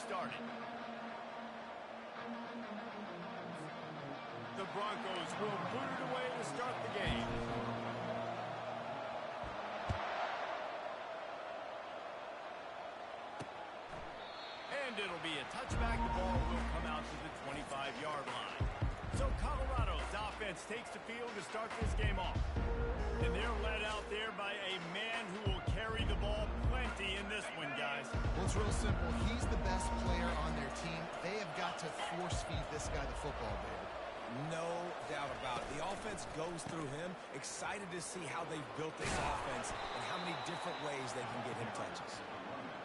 started. The Broncos will put it away to start the game. And it'll be a touchback. The ball will come out to the 25-yard line. So Colorado's offense takes the field to start this game off. And they're led out there by a man who will carry the ball plenty in this one, guys. Well, it's real simple. He's the best player on their team. They have got to force-feed this guy the football, baby. No doubt about it. The offense goes through him. Excited to see how they've built this offense and how many different ways they can get him touches.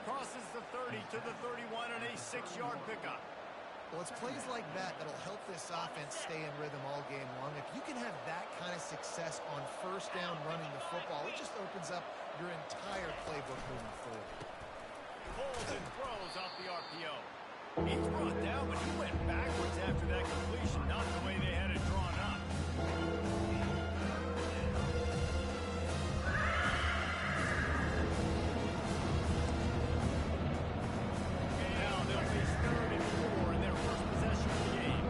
Crosses the 30 to the 31 and a 6-yard pickup. Well, it's plays like that that'll help this offense stay in rhythm all game long. If you can have that kind of success on first down running the football, it just opens up your entire playbook moving forward. Pulls and throws off the RPO. He's brought down, but he went backwards after that completion, not the way they had it drawn up. Now they'll face 3rd and 4 in their first possession of the game.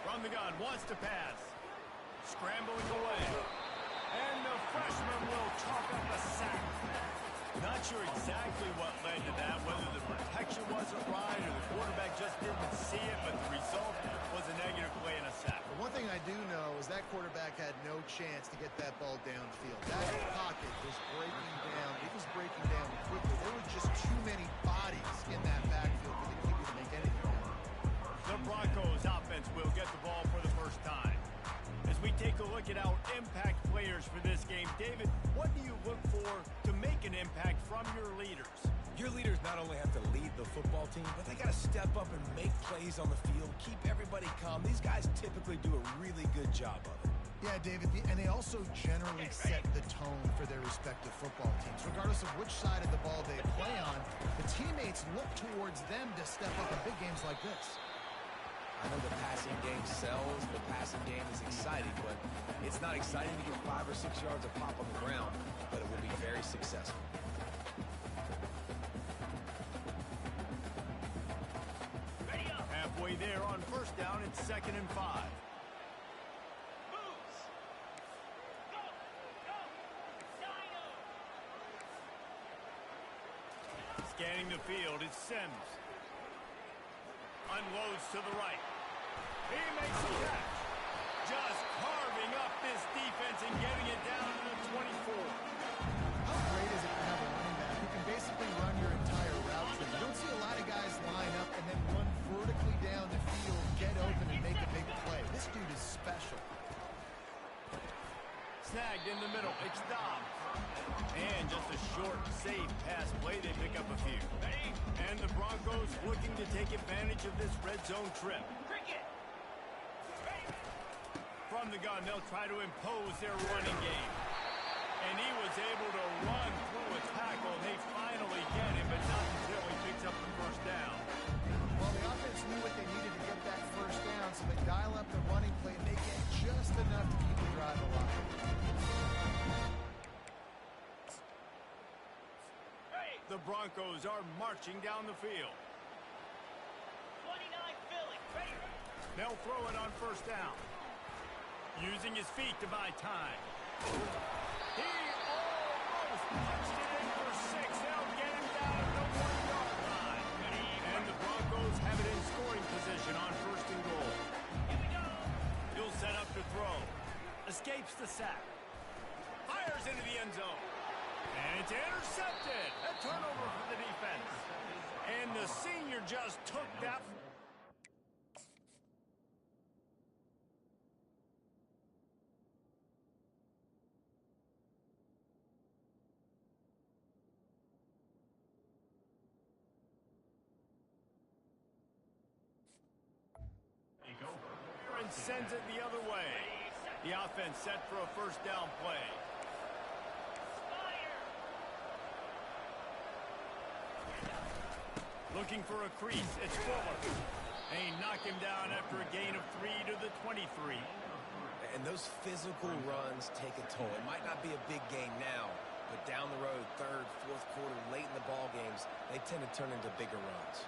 From the gun, wants to pass. Scrambling away. And the freshman will chalk up a sack. Not sure exactly what led to that, whether the protection wasn't right or the quarterback just didn't see it, but the result was a negative play and a sack. But one thing I do know is that quarterback had no chance to get that ball downfield. That pocket was breaking down. It was breaking down quickly. There were just too many bodies in that backfield for the QB to make anything happen. The Broncos offense will get the ball for the first time. As we take a look at our impact players for this game, David, what do you look for to make an impact from your leaders? Your leaders not only have to lead the football team, but they got to step up and make plays on the field, keep everybody calm. These guys typically do a really good job of it. Yeah, David, and they also generally set the tone for their respective football teams. Regardless of which side of the ball they play on, the teammates look towards them to step up in big games like this. I know the passing game sells, the passing game is exciting, but it's not exciting to get 5 or 6 yards of pop on the ground, but it will be very successful. Halfway there on first down, it's 2nd and 5. Scanning the field, it's Sims. Unloads to the right. He makes a catch. Just carving up this defense and getting it down to the 24. How great is it to have a running back who can basically run your entire route tree? You don't see a lot of guys line up and then run vertically down the field, get open, and make a big play. This dude is special. Snagged in the middle. It's Dobbs. And just a short, safe pass play. They pick up a few. And the Broncos looking to take advantage of this red zone trip. From the gun, they'll try to impose their running game. And he was able to run through a tackle. They finally get him, but not until he picks up the first down. Well, the offense knew what they needed to get that first down, so they dial up the running play and they get just enough to keep the drive alive. The Broncos are marching down the field. 29 Philly. Ready. They'll throw it on first down. Using his feet to buy time. He almost punched it in for 6. They'll get him down at the 1-yard line. And the Broncos have it in scoring position on first and goal. Here we go. He'll set up to throw. Escapes the sack. Fires into the end zone. And it's intercepted. A turnover for the defense. And the senior just took that. And sends it the other way. The offense set for a first down play. Looking for a crease. It's Fuller. And he knocked him down after a gain of 3 to the 23. And those physical runs take a toll. It might not be a big gain now, but down the road, third, fourth quarter, late in the ball games, they tend to turn into bigger runs.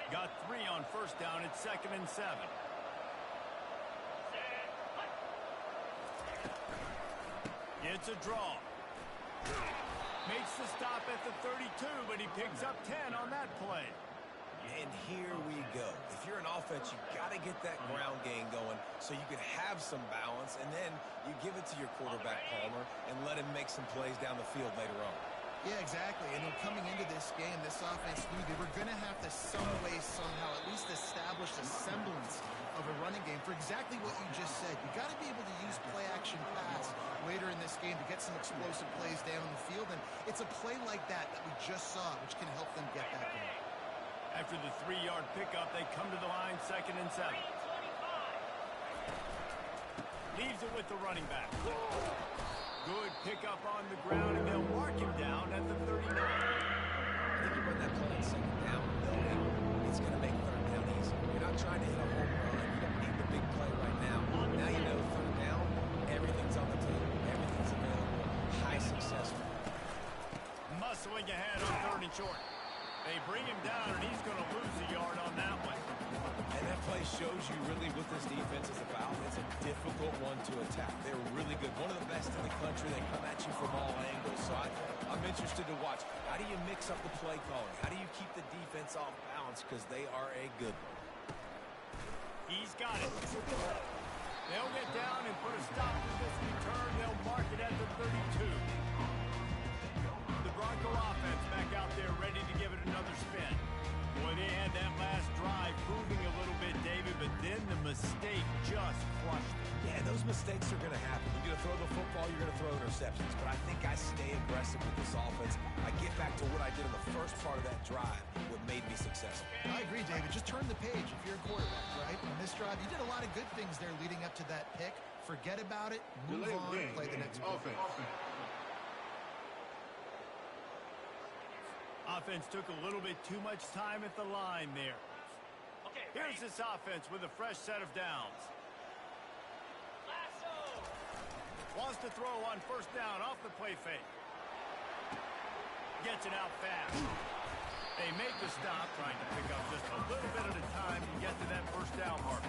Got 3 on first down. It's 2nd and 7. It's a draw. Makes the stop at the 32, but he picks up 10 on that play. And here we go. If you're an offense, you got to get that ground game going so you can have some balance, and then you give it to your quarterback, Palmer, and let him make some plays down the field later on. Yeah, exactly. And then coming into this game, this offense knew they were going to have to some way, somehow, at least establish a semblance of a running game for exactly what you just said. You got to be able to use play-action pass later in this game to get some explosive plays down the field, and it's a play like that we just saw, which can help them get that going. After the 3-yard pickup, they come to the line, 2nd and 7. Leaves it with the running back. Good pickup on the ground, and they'll mark him down at the 39. I think you run that play on 2nd down, it's going to make 3rd down easy. You're not trying to hit a home run. You don't need the big play right now. Now you know 3rd down, everything's on the table. Everything's available. High success. Muscling ahead on 3rd and short. They bring him down, and he's going to lose a yard on that one. And that play shows you really what this defense is about. It's a difficult one to attack. They're really good. One of the best in the country. They come at you from all angles. So I'm interested to watch. How do you mix up the play calling? How do you keep the defense off balance? Because they are a good one. He's got it. They'll get down and put a stop to this return. They'll mark it at the 32. The Bronco offense back out there ready to give it another spin. Boy, they had that last drive moving a little bit, David, but then the mistake just crushed it. Yeah, those mistakes are going to happen. You're going to throw the football, you're going to throw interceptions. But I think I stay aggressive with this offense. I get back to what I did in the first part of that drive, what made me successful. I agree, David. Just turn the page if you're a quarterback, right? On this drive, you did a lot of good things there leading up to that pick. Forget about it, move on, play the next play. Offense took a little bit too much time at the line there. Here's this offense with a fresh set of downs. Wants to throw on first down off the play fake. Gets it out fast. They make the stop, trying to pick up just a little bit at a time to get to that first down mark.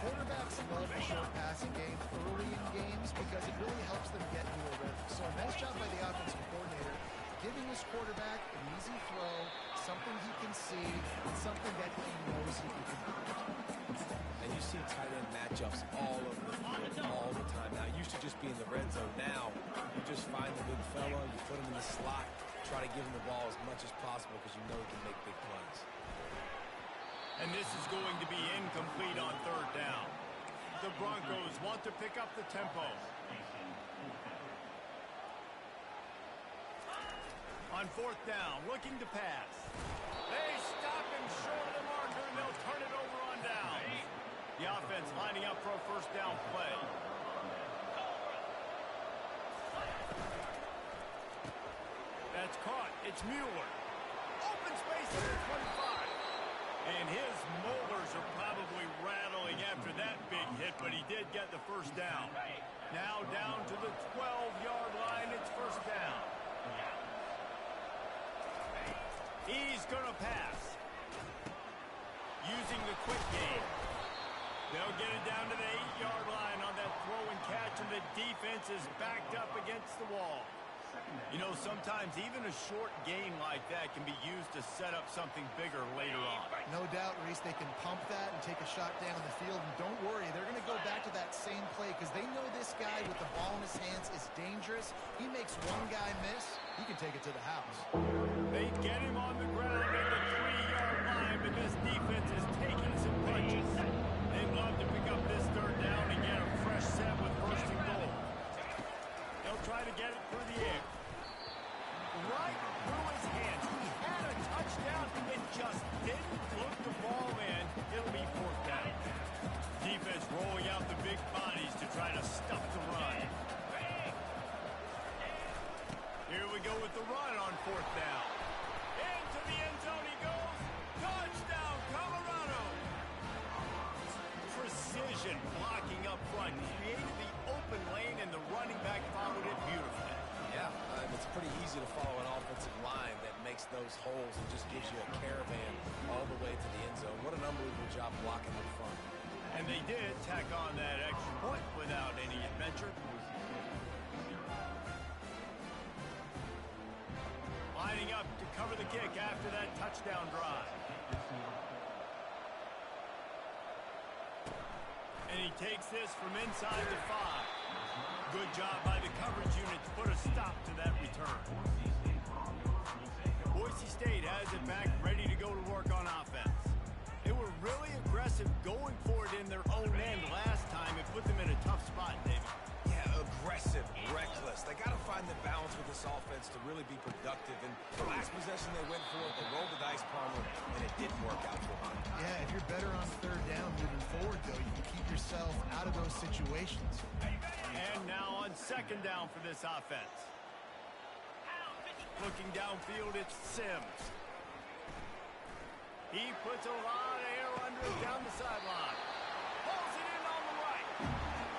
Quarterbacks love the short passing game early in games because it really helps them get into a rhythm. So a nice job by the offensive coordinator, giving his quarterback an easy throw, something he can see, and something that he knows he can complete. And you see tight end matchups all over the field all the time. Now, it used to just be in the red zone. Now, you just find the big fella, you put him in the slot, try to give him the ball as much as possible because you know he can make big plays. And this is going to be incomplete on third down. The Broncos want to pick up the tempo. On fourth down, looking to pass. They stop him short of the marker, and they'll turn it over on down. The offense lining up for a first down play. That's caught. It's Mueller. Open space at the 25. And his molars are probably rattling after that big hit, but he did get the first down. Now down to the 12-yard line. It's first down. He's going to pass. Using the quick game. They'll get it down to the 8-yard line on that throw and catch, and the defense is backed up against the wall. You know, sometimes even a short game like that can be used to set up something bigger later on. No doubt, Reese, they can pump that and take a shot down the field. And don't worry, they're going to go back to that same play because they know this guy with the ball in his hands is dangerous. He makes one guy miss, he can take it to the house. They get him on the ground at the 3-yard line, but this defense is taking some punches. They'd love to pick up this third down and get a fresh set with first and goal. They'll try to get it through the air. Right through his hands. He had a touchdown and just didn't look the ball in. It'll be fourth down. Defense rolling out the big bodies to try to stuff the run. Here we go with the run on fourth down. Into the end zone he goes. Touchdown, Colorado. Precision blocking up front. Created the running back followed it beautifully. Yeah, it's pretty easy to follow an offensive line that makes those holes and just gives you a caravan all the way to the end zone. What an unbelievable job blocking in front. And they did tack on that extra point without any adventure. Lining up to cover the kick after that touchdown drive. And he takes this from inside the 5. Good job by the coverage unit to put a stop to that return. Boise State has it back, ready to go to work on offense. They were really aggressive going for it in their own end last time. It put them in a tough spot, David. Yeah, aggressive, reckless. They got to find the balance with this offense to really be productive. And the last possession they went for it, they rolled the dice, Palmer, and it didn't work out for them. Yeah, if you're better on third down moving forward, though, you can keep yourself out of those situations. And now on second down for this offense. Looking downfield, it's Sims. He puts a lot of air under it down the sideline. Pulls it in on the right.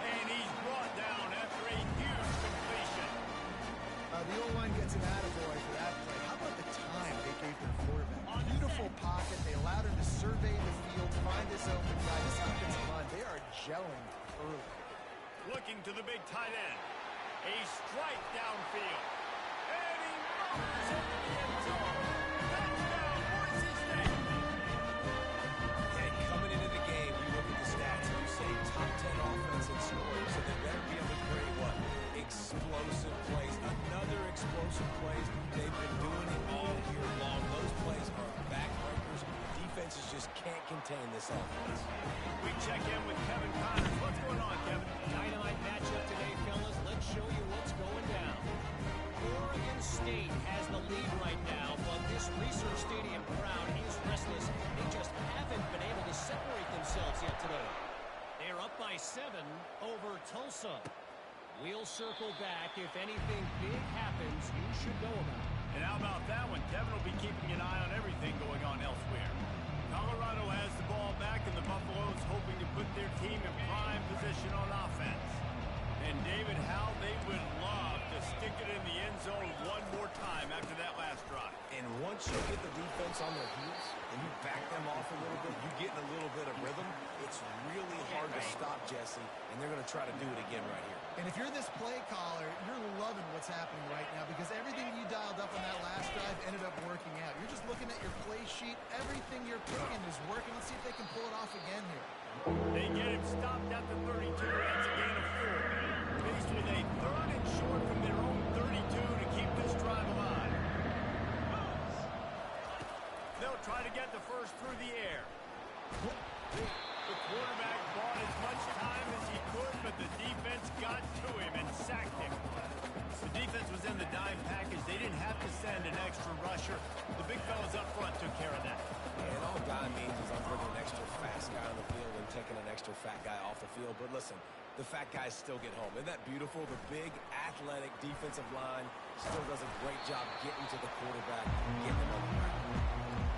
And he's brought down after a huge completion. The O-line gets an attaboy for that play. How about the time they gave their quarterback? Beautiful pocket. They allowed him to survey the field, find his open guy. This offensive line, they are gelling early. Looking to the big tight end. A strike downfield. And he runs into the end zone. Touchdown, Boise State. And coming into the game, you look at the stats and you say top 10 offense in scoring, so they better be able to create what? Explosive plays. Another explosive plays. They've been doing it all year long. Those plays are backbreakers. Defenses just can't contain this offense. We check in with Kevin Connors. What's going on, Kevin? Dynamite matchup today, fellas. Let's show you what's going down. Oregon State has the lead right now, but this Research Stadium crowd is restless. They just haven't been able to separate themselves yet today. They're up by 7 over Tulsa. We'll circle back. If anything big happens, you should know about it. And how about that one? Kevin will be keeping an eye on everything going on elsewhere. Colorado has the ball back, and the Buffaloes hoping to put their team in prime position on offense. And David, how they would love to stick it in the end zone one more time after that last drive. And once you get the defense on their heels and you back them off a little bit, you get in a little bit of rhythm, it's really hard to stop, Jesse, and they're going to try to do it again right here. And if you're this play caller, you're loving what's happening right now because everything you dialed up on that last drive ended up working out. You're just looking at your play sheet. Everything you're picking is working. Let's see if they can pull it off again here. They get him stopped at the 32. That's a gain of 4. Faced with a third and short from their own 32 to keep this drive alive. They'll try to get the first through the air. The quarterback bought as much time as he could, but the defense got to him and sacked him. The defense was in the dime package. They didn't have to send an extra rusher. The big fellas up front took care of that. And all dime means is I'm bringing an extra fast guy on the field and taking an extra fat guy off the field. But listen, the fat guys still get home. Isn't that beautiful? The big, athletic defensive line still does a great job getting to the quarterback, getting him on the ground.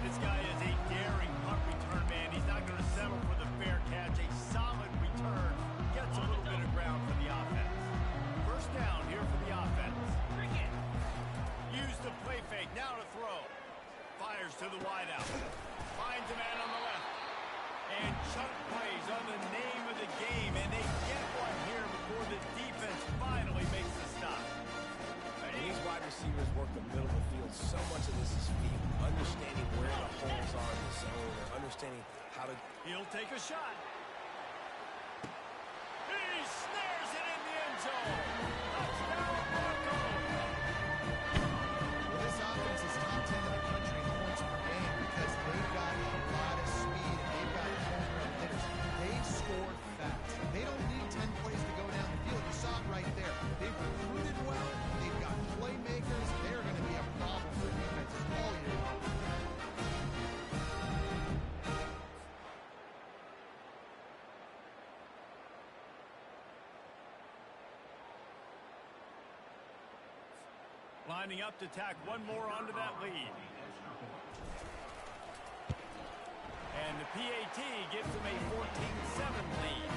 This guy is a daring punt return man. He's not going to settle for the fair catch. A solid return. Gets a little bit of ground for the offense. First down here for the offense. Use the play fake. Now to throw. Fires to the wideout. Finds a man on the left. And chunk plays on the name of the game. And they get one here before the defense finally makes the stop. These wide receivers work the middle of the field. So much of this is feel, understanding where the holes are in the zone, or understanding how to... He'll take a shot. He snares it in the end zone. Touchdown, Broncos. Well, this offense is top 10 in the country in points per game because they've got a lot of speed and they've got home run hitters. They score fast. They don't need 10 plays to go down the field. You saw it right there. They've recruited well. They've got playmakers. They're going to be a problem for defenses all year long. Lining up to tack one more onto that lead. And the PAT gives them a 14-7 lead.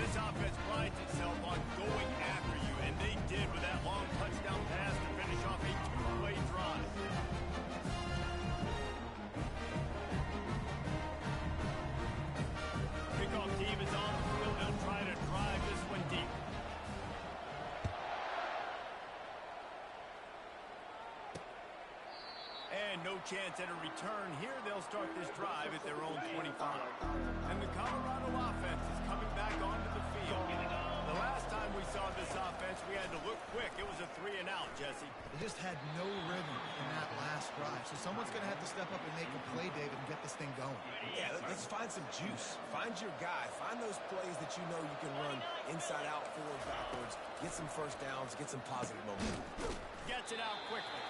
This offense prides itself on going after you, and chance at a return. Here they'll start this drive at their own 25. And the Colorado offense is coming back onto the field. The last time we saw this offense, we had to look quick. It was a 3-and-out, Jesse. They just had no rhythm in that last drive. So someone's going to have to step up and make a play, David, and get this thing going. Yeah, let's find some juice. Find your guy. Find those plays that you know you can run inside out, forward, backwards. Get some first downs. Get some positive momentum. Gets it out quickly.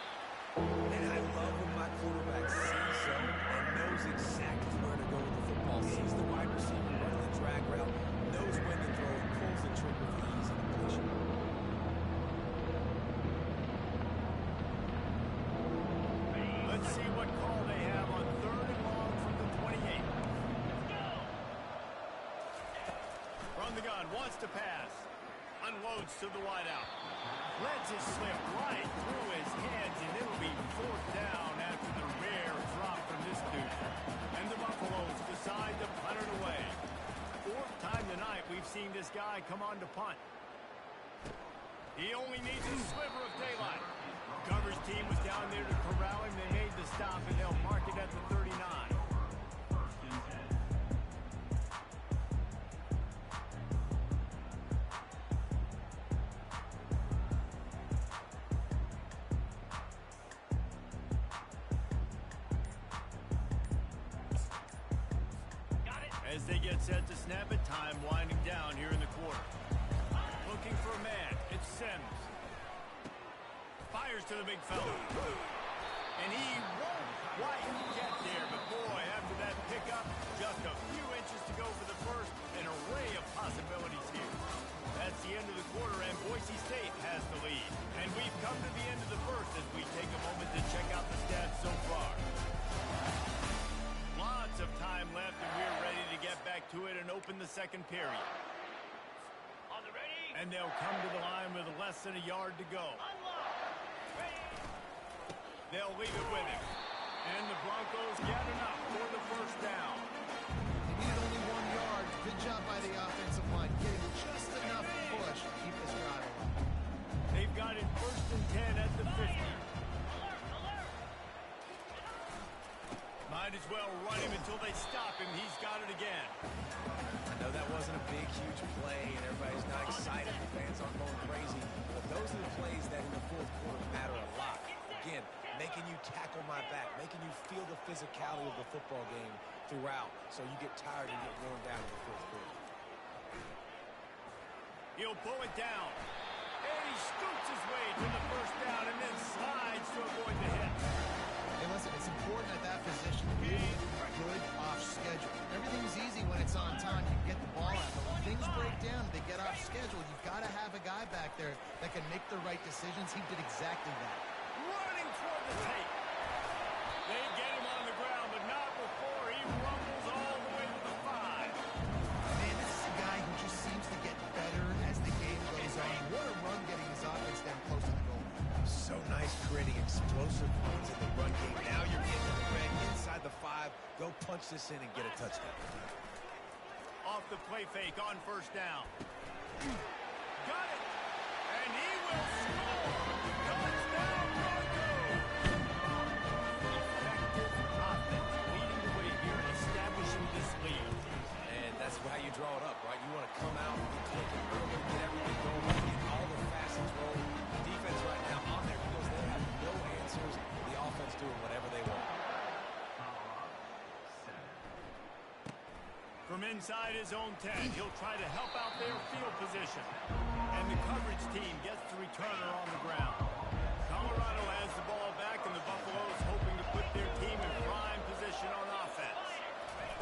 And I love when my quarterback sees zone and knows exactly where to go with the football. Sees the wide receiver running the drag route, knows when to throw, and pulls the trigger for the easy completion. Let's see what call they have on 3rd and long from the 28. From the gun, wants to pass. Unloads to the wideout. Lets it slip right through his hands, and it'll be 4th down after the rare drop from this dude. And the Buffaloes decide to punt it away. 4th time tonight we've seen this guy come on to punt. He only needs a sliver of daylight. Coverage team was down there to corral him. They made the stop, and they'll mark it at the 39. As they get set to snap it, time winding down here in the quarter. Looking for a man. It's Sims. Fires to the big fella. And he won't quite get there. But boy, after that pickup, just a few inches to go for the first. An array of possibilities here. That's the end of the quarter, and Boise State has the lead. And we've come to the end of the first as we take a moment to check out the stats so far. Lots of time left, and we're ready to get back to it and open the second period. On the ready. And they'll come to the line with less than a yard to go. They'll leave it with him. And the Broncos get enough for the first down. They needed only 1 yard. Good job by the offensive line, getting just enough push to keep this drive alive. They've got it 1st and 10 at the 50. Might as well run him until they stop him. He's got it again. I know that wasn't a big, huge play, and everybody's not excited. The fans aren't going crazy. But those are the plays that in the 4th quarter matter a lot. Again, making you tackle my back, making you feel the physicality of the football game throughout, so you get tired and get worn down in the 4th quarter. He'll pull it down. And he scoots his way to the first down and then slides to avoid the hit. Hey, listen, it's important at that position to be able to be good off schedule. Everything's easy when it's on time. You get the ball out. But when things break down, they get off schedule. You've got to have a guy back there that can make the right decisions. He did exactly that. Running toward the tape. They get him on the ground, but not before he rumbles all the way to the 5. Man, this is a guy who just seems to get better as the game goes on. What a run getting his offense down close to the goal. So nice, creating explosive runs in the run game. Now you're getting the red inside the 5. Go punch this in and get a touchdown. Off the play fake on first down. Got it. And he will score. Touchdown, Broncos. Effective offense leading the way here, establishing this lead. And that's how you draw it up, right? You want to come out and get clicking early, get everything going, get all the facets rolling. The defense right now on there because they have no answers. The offense doing whatever they want. From inside his own 10, he'll try to help out their field position. And the coverage team gets the returner on the ground. Colorado has the ball back, and the Buffaloes hoping to put their team in prime position on offense.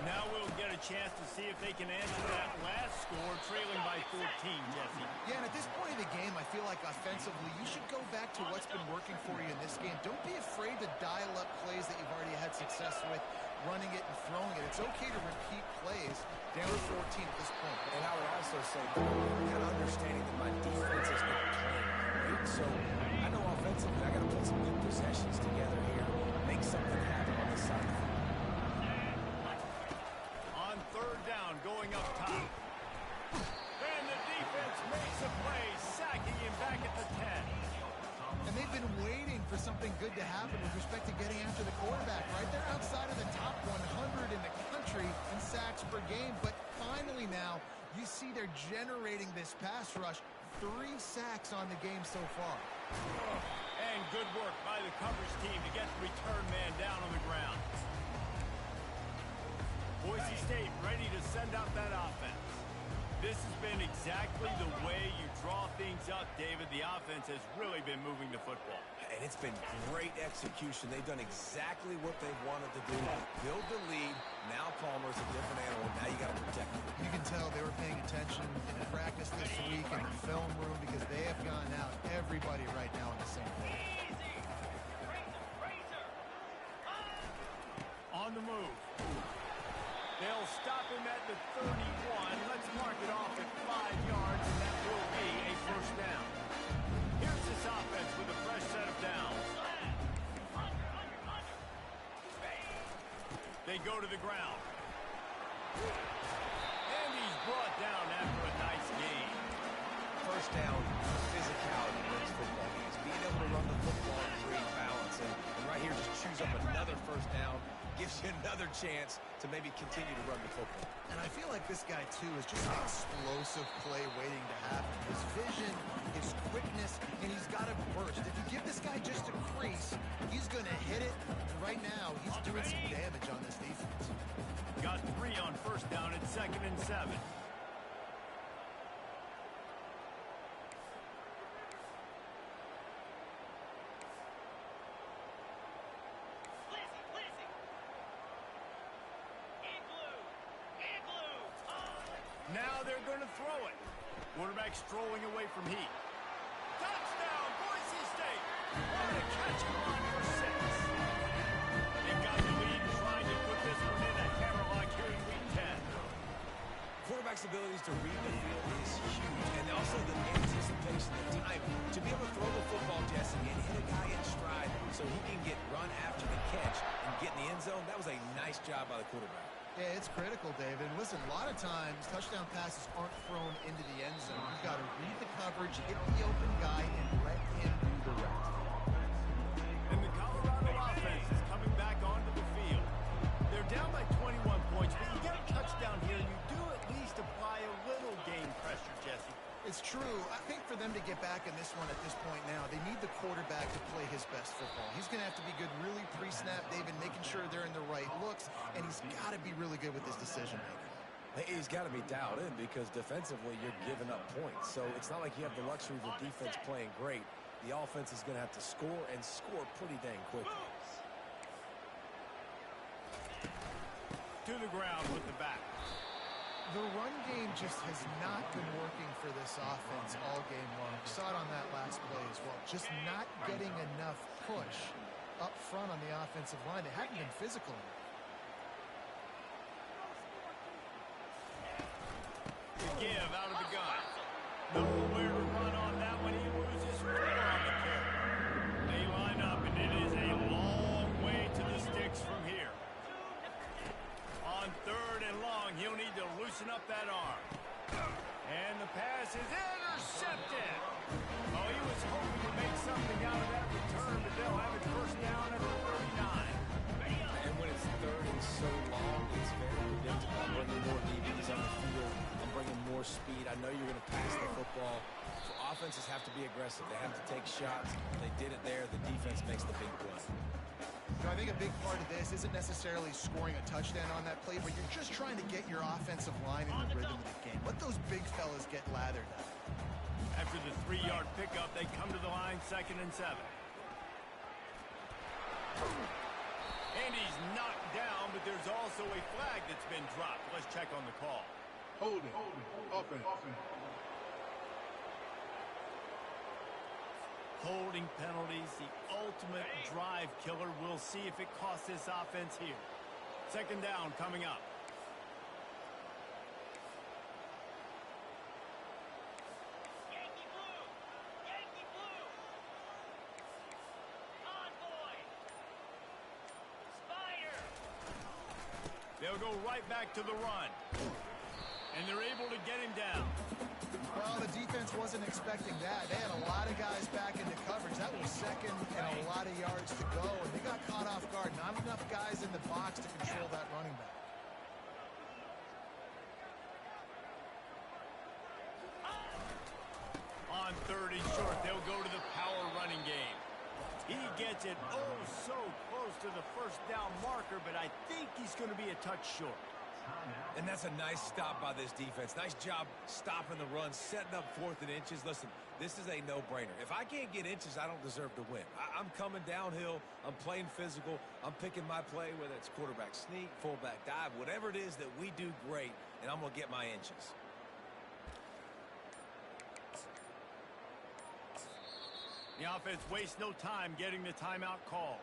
Now we'll get a chance to see if they can answer that last score, trailing by 14, Jesse. Yeah, and at this point of the game, I feel like offensively, you should go back to what's been working for you in this game. Don't be afraid to dial up plays that you've already had success with, running it and throwing it. It's okay to repeat plays down 14 at this point. And I would also say, kind of understanding that my defense is not playing great. So I know offensively, I got to put some good possessions together here, make something happen on this side of the field. On third down, going up top. And the defense makes a play, sacking him back at the 10. And they've been waiting for something something good to happen with respect to getting after the quarterback, right? They're outside of the top 100 in the country in sacks per game, but finally now you see they're generating this pass rush. 3 sacks on the game so far. And good work by the coverage team to get the return man down on the ground. Boise State ready to send out that offense. This has been exactly the way you draw things up, David. The offense has really been moving the football. And it's been great execution. They've done exactly what they wanted to do. Build the lead. Now Palmer's a different animal. Now you got to protect him. You can tell they were paying attention in practice this week in the film room because they have gone out, everybody right now on the same page. On the move. They'll stop him at the 31. Let's mark it off at 5 yards, and that will be a first down. Here's this offense with a fresh set of downs. They go to the ground. And he's brought down after a nice gain. First down, physicality wins football games. Being able to run the football and create balance. And right here, just choose up another first down. Gives you another chance to maybe continue to run the football. And I feel like this guy, too, is just an explosive play waiting to happen. His vision, his quickness, and he's got a burst. If you give this guy just a crease, he's going to hit it. And right now, he's doing some damage on this defense. Got 3 on first down at 2nd and 7. Now they're going to throw it. Quarterback strolling away from heat. Touchdown, Boise State. What a catch on for 6. They got the lead trying to put this one in a hammerlock here in week 10. Quarterback's abilities to read the field is huge. And also the anticipation, the timing. To be able to throw the football, Jesse, and hit a guy in stride so he can get run after the catch and get in the end zone, that was a nice job by the quarterback. Yeah, it's critical, David. Listen, a lot of times, touchdown passes aren't thrown into the end zone. You've got to read the coverage, hit the open guy, and let him do the rest. And the Colorado offense is coming back onto the field. They're down by 21 points, but you get a touchdown here, and you do at least apply a little game pressure, Jesse. It's true. I think for them to get back in this one at this point now, they need the quarterback to play his best football. He's going to have to be good really pre-snap, David, making sure they're in the right looks, and he's got to be really good with his decision-making. He's got to be dialed in because defensively you're giving up points. So it's not like you have the luxury of the defense playing great. The offense is going to have to score and score pretty dang quickly. To the ground with the back. The run game just has not been working for this offense all game long. We saw it on that last play as well. Just not getting enough push up front on the offensive line. They haven't been physical enough. To give out of the gun. Nowhere to run on that one. He loses 4 on the carry. They line up, and it is a long way to the sticks from here. On 3rd and long, he'll need to loosen up that arm. And the pass is intercepted. Oh, he was hoping to make something out of that return, but they'll have it first down at the 39. And when it's 3rd and so long, it's very predictable. I'm bringing more DBs on the field. I'm bringing more speed. I know you're going to pass the football. So offenses have to be aggressive. They have to take shots. They did it there. The defense makes the big play. You know, I think a big part of this isn't necessarily scoring a touchdown on that play, but you're just trying to get your offensive line in the rhythm of the game. Let those big fellas get lathered up. After the 3-yard pickup, they come to the line, 2nd and 7. And he's knocked down, but there's also a flag that's been dropped. Let's check on the call. Holding. Offense. Holding penalties, the ultimate drive killer. We'll see if it costs this offense here. 2nd down coming up. Yankee blue! Yankee blue! On, boys! Spire! They'll go right back to the run. And they're able to get him down. Well, the defense wasn't expecting that. They had a lot of guys back into coverage. That will second and a lot of yards to go, and they got caught off guard. Not enough guys in the box to control that running back. On 3rd and short, they'll go to the power running game. He gets it oh so close to the first down marker, but I think he's going to be a touch short. And that's a nice stop by this defense. Nice job stopping the run, setting up 4th and inches. Listen, this is a no-brainer. If I can't get inches, I don't deserve to win. I'm coming downhill. I'm playing physical. I'm picking my play, whether it's quarterback sneak, fullback dive, whatever it is that we do great, and I'm going to get my inches. The offense wastes no time getting the timeout call.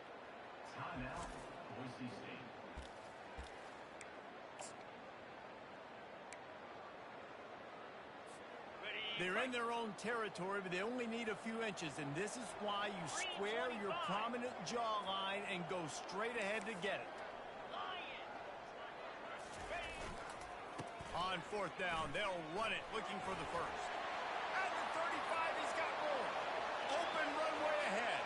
Timeout, Boise State. They're in their own territory, but they only need a few inches, and this is why you square your prominent jawline and go straight ahead to get it. On 4th down, they'll run it, looking for the first. At the 35, he's got room. Open runway ahead.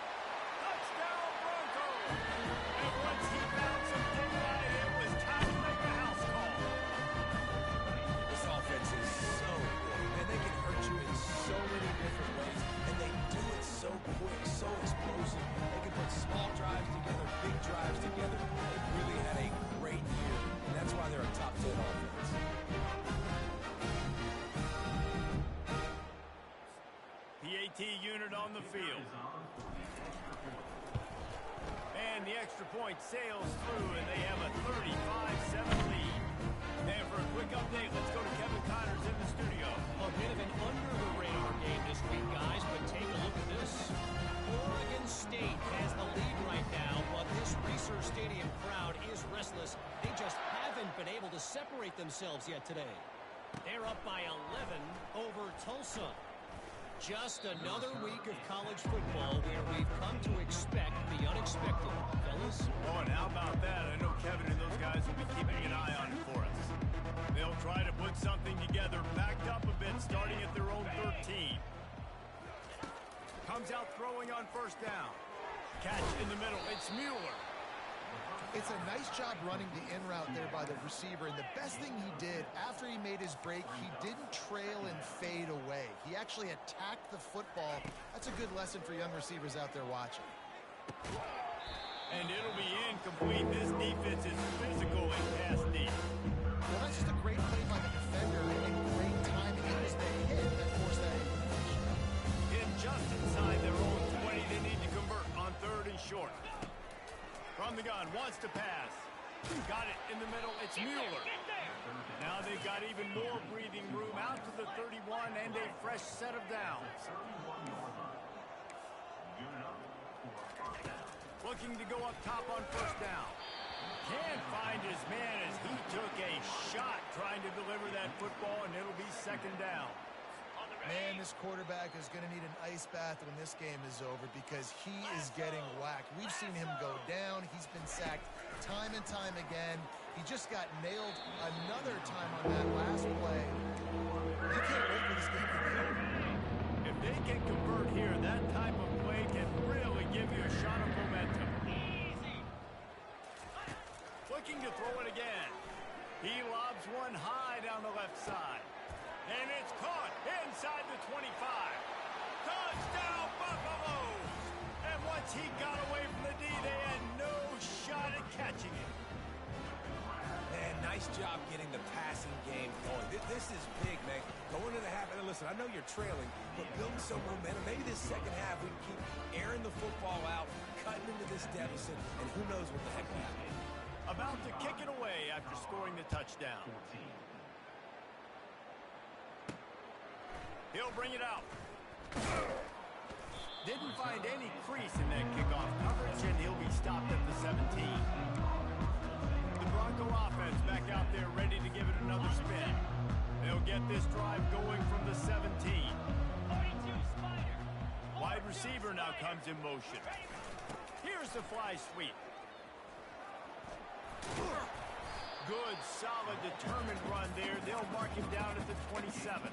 Touchdown, Broncos. And once he found some daylight, it was time to make a house call. This offense is so good, and they can hurt you in so many different ways, and they do it so quick, so explosive. They can put small drives together, big drives together. They've really had a great year, and that's why they're a top 10 offense. PAT unit on the field. And the extra point sails through, and they have a 35-7 lead. And for a quick update, let's go to Kevin Connors in the studio. A bit of an under-the-radar game this week, guys, but take a look at this. Oregon State has the lead right now, but this Research Stadium crowd is restless. They just haven't been able to separate themselves yet today. They're up by 11 over Tulsa. Just another week of college football where we've come to expect the unexpected, fellas. Oh, and how about that? I know Kevin and those guys will be keeping an eye on it for us. They'll try to put something together, backed up a bit, starting at their own 13. Comes out throwing on 1st down. Catch in the middle. It's Mueller. It's a nice job running the in route there by the receiver, and the best thing he did after he made his break, he didn't trail and fade away. He actually attacked the football. That's a good lesson for young receivers out there watching. And it'll be incomplete. This defense is physical and pass deep. Well, that's just a great play by the defender and great timing. It was the hit that forced that incompletion. In just inside their own 20, they need to convert on 3rd and short. From the gun, wants to pass. Got it in the middle. It's Mueller. Now they've got even more breathing room out to the 31 and a fresh set of downs. Looking to go up top on 1st down. Can't find his man as he took a shot trying to deliver that football, and it'll be 2nd down. Man, this quarterback is going to need an ice bath when this game is over because he is getting whacked. We've seen him go down. He's been sacked time and time again. He just got nailed another time on that last play. You can't wait for this game to be over. If they can convert here, that type of play can really give you a shot of momentum. Looking to throw it again. He lobs one high down the left side. And it's caught inside the 25. Touchdown, Buffaloes! And once he got away from the D, they had no shot at catching it. Man, nice job getting the passing game going. This is big, man. Going to the half, and listen, I know you're trailing, but building some momentum. Maybe this second half we can keep airing the football out, cutting into this deficit, and who knows what the heck will happen. About to kick it away after scoring the touchdown. He'll bring it out. Didn't find any crease in that kickoff coverage, and he'll be stopped at the 17. The Bronco offense back out there ready to give it another spin. They'll get this drive going from the 17. Wide receiver now comes in motion. Here's the fly sweep. Good, solid, determined run there. They'll mark him down at the 27.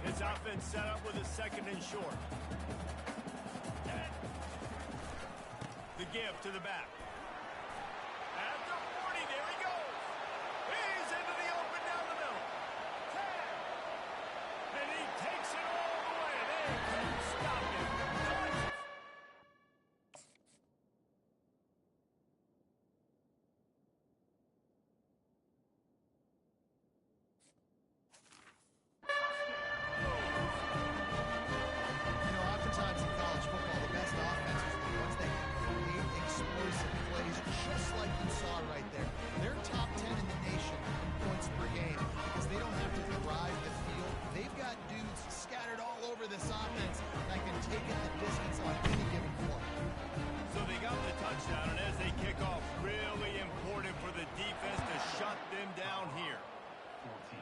His offense set up with a 2nd and short. give to the back. At the 40, there he goes. He's into the open down the middle. 10. And he takes it all the way. They couldn't stop him. Oftentimes in college football, the best offenses are the ones that create explosive plays, just like you saw right there. They're top 10 in the nation in points per game because they don't have to drive the field. They've got dudes scattered all over this offense that can take it the distance on any given play. So they got the touchdown, and as they kick off, really important for the defense to shut them down here. 14.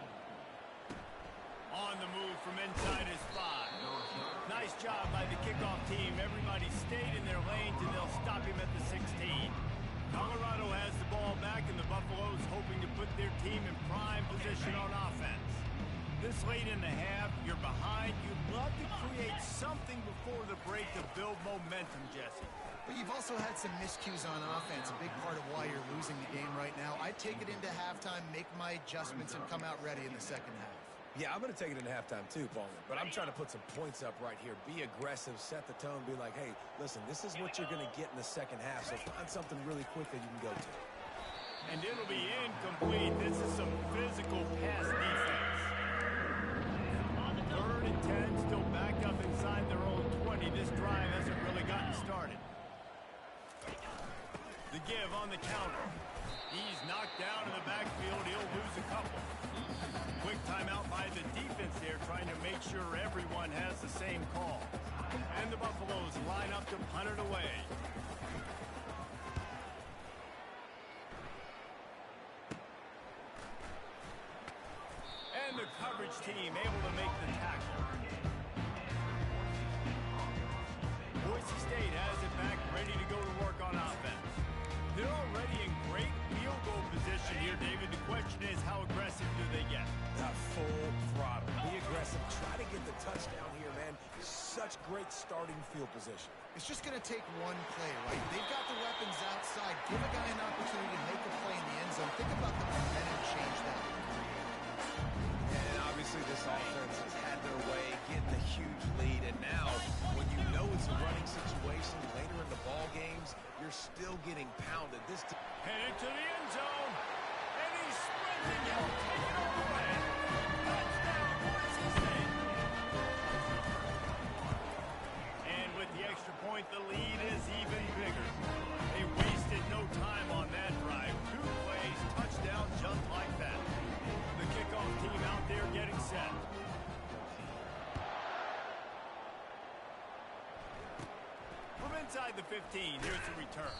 On the move from inside his 5. Nice job by the kickoff team. Everybody stayed in their lanes, and they'll stop him at the 16. Colorado has the ball back, and the Buffaloes hoping to put their team in prime position on offense. This late in the half, you're behind. You'd love to create something before the break to build momentum, Jesse. But you've also had some miscues on offense, a big part of why you're losing the game right now. I'd take it into halftime, make my adjustments, and come out ready in the second half. Yeah, I'm going to take it into halftime too, Bowman. But I'm trying to put some points up right here. Be aggressive, set the tone, be like, hey, listen, this is what you're going to get in the second half, so find something really quick that you can go to. And it'll be incomplete. This is some physical pass defense. 3rd and 10, still backed up inside their own 20. This drive hasn't really gotten started. The give on the counter. He's knocked down in the backfield. He'll lose a couple. Quick timeout by the defense there, trying to make sure everyone has the same call. And the Buffaloes line up to punt it away. And the coverage team able to make the tackle. Boise State has it back, ready to go to work on offense. They're already in great field goal position here, David. The question is, how aggressive do they get? Full throttle. Be aggressive. Try to get the touchdown here, man. Such great starting field position. It's just going to take one play, right? They've got the weapons outside. Give a guy an opportunity to make a play in the end zone. Think about the momentum change that would create. And obviously this offense has had their way, getting a huge lead. And now, when you know it's a running situation later in the ball games, you're still getting pounded. Headed to the end zone. And he's sprinting. He'll take it all the way. Touchdown, Boise State. And with the extra point, the lead is even bigger. They wasted no time on that drive. 2 plays, touchdown just like that. The kickoff team out there getting set. From inside the 15, here's the return.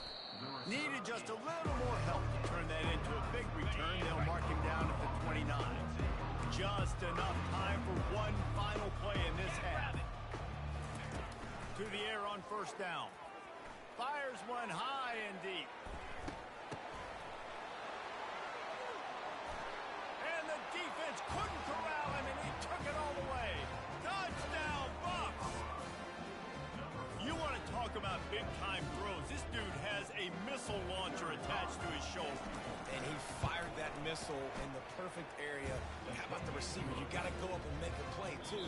Needed just a little more help to turn that into a big return. They'll mark him down at the 29. Just enough time for one final play in this half. To the air on 1st down. Fires one high and deep. And the defense couldn't corral him, and he took it all the way. Touchdown, Bucks! You want to talk about big-time throws. This dude has a missile launcher attached to his shoulder. And he fired that missile in the perfect area. But how about the receiver? You got to go up and make a play, too.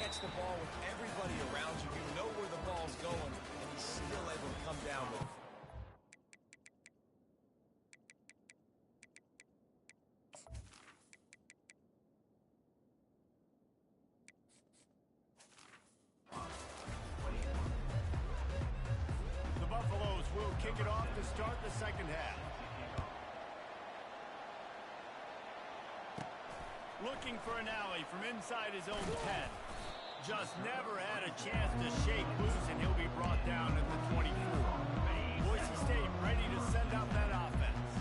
Catch the ball with everybody around you. You know where the ball's going, and he's still able to come down with it. The Buffaloes will kick it off to start the second half. Looking for an alley from inside his own 10. Just never had a chance to shake loose, and he'll be brought down at the 24. Boise State ready to send out that offense.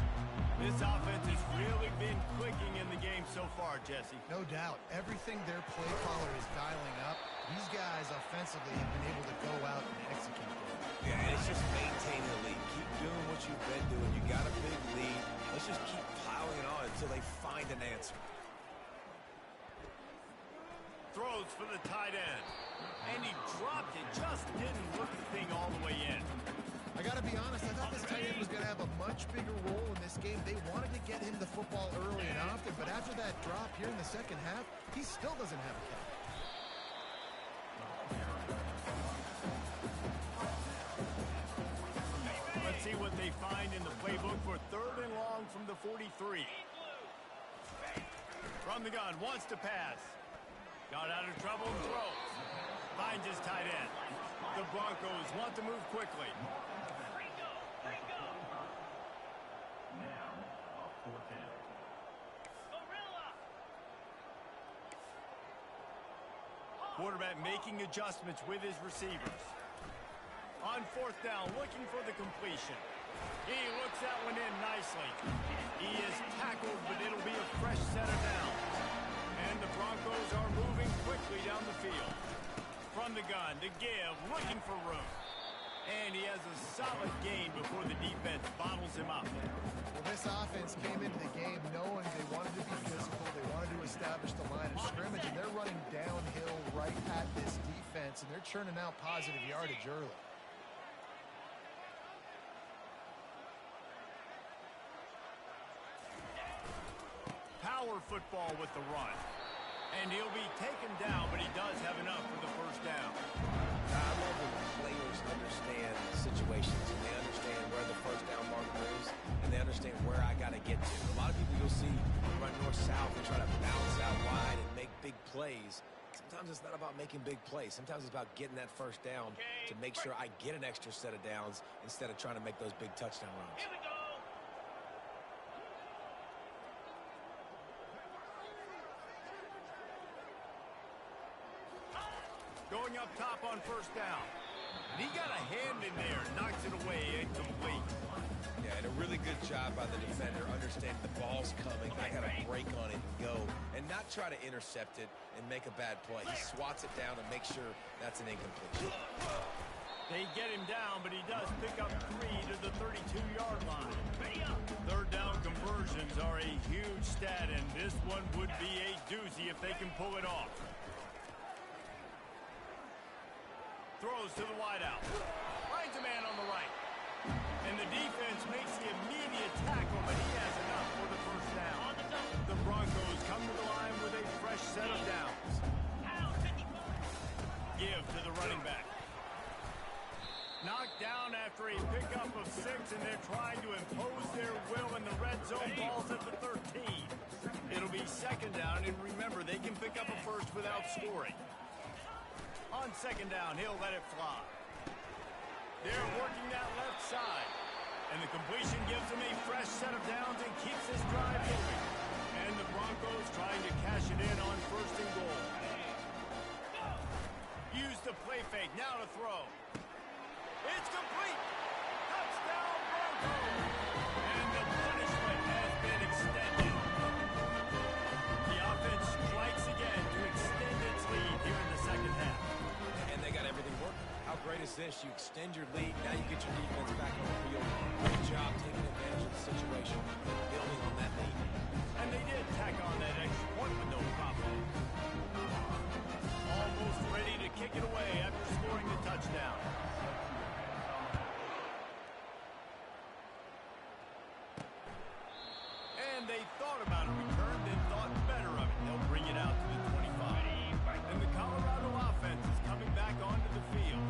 This offense has really been clicking in the game so far, Jesse. No doubt. Everything their play caller is dialing up, these guys offensively have been able to go out and execute. Yeah, and it's just maintaining the lead. Keep doing what you've been doing. You got a big lead. Let's just keep piling on until they find an answer. Throws for the tight end. And he dropped it. Just didn't look the thing all the way in. I got to be honest, I thought this tight end was going to have a much bigger role in this game. They wanted to get him the football early and often, but after that drop here in the second half, he still doesn't have a catch. Let's see what they find in the playbook for 3rd and long from the 43. From the gun, wants to pass. Got out of trouble and throws. Finds his tight end. The Broncos want to move quickly. Now, a 4th down. Quarterback making adjustments with his receivers. On 4th down, looking for the completion. He looks that one in nicely. He is tackled, but it'll be a fresh set of downs. And the Broncos are moving quickly down the field. From the gun, to give, looking for room. And he has a solid gain before the defense bottles him up. Well, this offense came into the game knowing they wanted to be physical, they wanted to establish the line of scrimmage, and they're running downhill right at this defense, and they're churning out positive yardage early. Power football with the run. And he'll be taken down, but he does have enough for the 1st down. I love when players understand situations and they understand where the 1st down marker is and they understand where I got to get to. A lot of people you'll see run north-south and try to bounce out wide and make big plays. Sometimes it's not about making big plays. Sometimes it's about getting that 1st down to make sure I get an extra set of downs instead of trying to make those big touchdown runs. Here we go. Going up top on 1st down. And he got a hand in there, knocks it away, incomplete. Yeah, and a really good job by the defender understanding the ball's coming. I got to break on it and go and not try to intercept it and make a bad play. He swats it down and makes sure that's an incompletion. They get him down, but he does pick up 3 to the 32-yard line. 3rd down conversions are a huge stat, and this one would be a doozy if they can pull it off. Throws to the wideout. Finds a man on the right. And the defense makes the immediate tackle, but he has enough for the 1st down. The Broncos come to the line with a fresh set of downs. Give to the running back. Knocked down after a pickup of 6, and they're trying to impose their will in the red zone. Ball's at the 13. It'll be 2nd down, and remember, they can pick up a 1st without scoring. On 2nd down, he'll let it fly. They're working that left side. And the completion gives him a fresh set of downs and keeps this drive moving. And the Broncos trying to cash it in on 1st and goal. Use the play fake, now to throw. It's complete. Touchdown, Broncos. And the punishment has been extended. The offense strikes again to extend its lead here in the 2nd half. And they got everything working. How great is this? You extend your lead, now you get your defense back on the field. Good job taking advantage of the situation, building on that lead. And they did tack on that extra point with no problem. Almost ready to kick it away after scoring the touchdown. And they thought about a return, then thought better of it. They'll bring it out to the 25. And the Colorado offense is coming back onto the field.